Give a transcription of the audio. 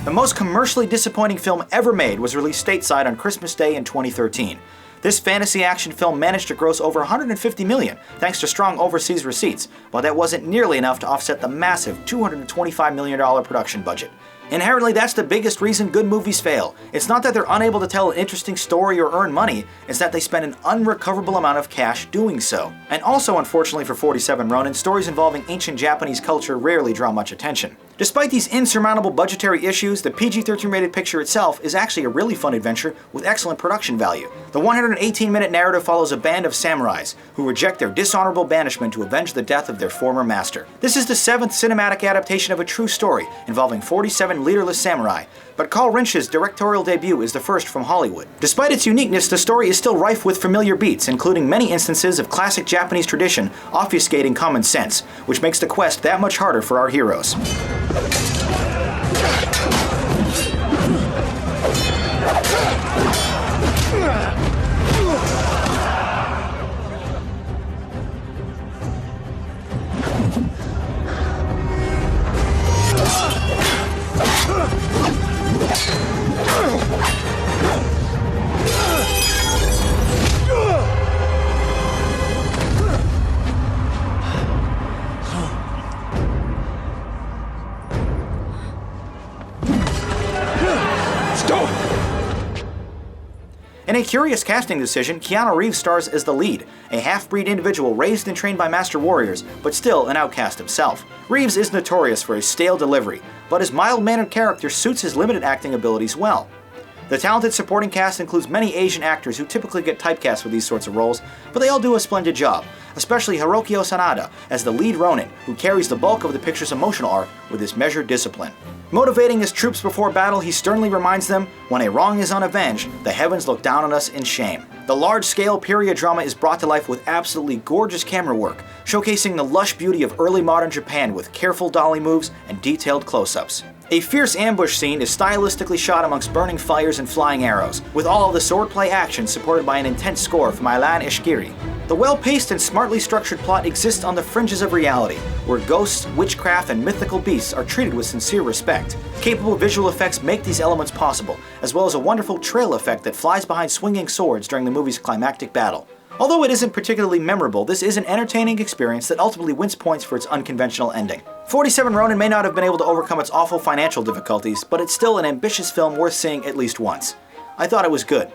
The most commercially disappointing film ever made was released stateside on Christmas Day in 2013. This fantasy action film managed to gross over $150 million thanks to strong overseas receipts, but that wasn't nearly enough to offset the massive $225 million production budget. Inherently, that's the biggest reason good movies fail. It's not that they're unable to tell an interesting story or earn money, it's that they spend an unrecoverable amount of cash doing so. And also, unfortunately for 47 Ronin, stories involving ancient Japanese culture rarely draw much attention. Despite these insurmountable budgetary issues, the PG-13 rated picture itself is actually a really fun adventure with excellent production value. The 118-minute narrative follows a band of samurais who reject their dishonorable banishment to avenge the death of their former master. This is the 7th cinematic adaptation of a true story involving 47 leaderless samurai, but Carl Rinsch's directorial debut is the first from Hollywood. Despite its uniqueness, the story is still rife with familiar beats, including many instances of classic Japanese tradition obfuscating common sense, which makes the quest that much harder for our heroes. In a curious casting decision, Keanu Reeves stars as the lead, a half-breed individual raised and trained by master warriors, but still an outcast himself. Reeves is notorious for his stale delivery, but his mild-mannered character suits his limited acting abilities well. The talented supporting cast includes many Asian actors who typically get typecast for these sorts of roles, but they all do a splendid job, especially Hiroyuki Sanada as the lead Ronin, who carries the bulk of the picture's emotional arc with his measured discipline. Motivating his troops before battle, he sternly reminds them, when a wrong is unavenged, the heavens look down on us in shame. The large-scale period drama is brought to life with absolutely gorgeous camera work, showcasing the lush beauty of early modern Japan with careful dolly moves and detailed close-ups. A fierce ambush scene is stylistically shot amongst burning fires and flying arrows, with all of the swordplay action supported by an intense score from Ilan Eshkeri. The well-paced and smartly structured plot exists on the fringes of reality, where ghosts, witchcraft, and mythical beasts are treated with sincere respect. Capable visual effects make these elements possible, as well as a wonderful trail effect that flies behind swinging swords during the movie's climactic battle. Although it isn't particularly memorable, this is an entertaining experience that ultimately wins points for its unconventional ending. 47 Ronin may not have been able to overcome its awful financial difficulties, but it's still an ambitious film worth seeing at least once. I thought it was good.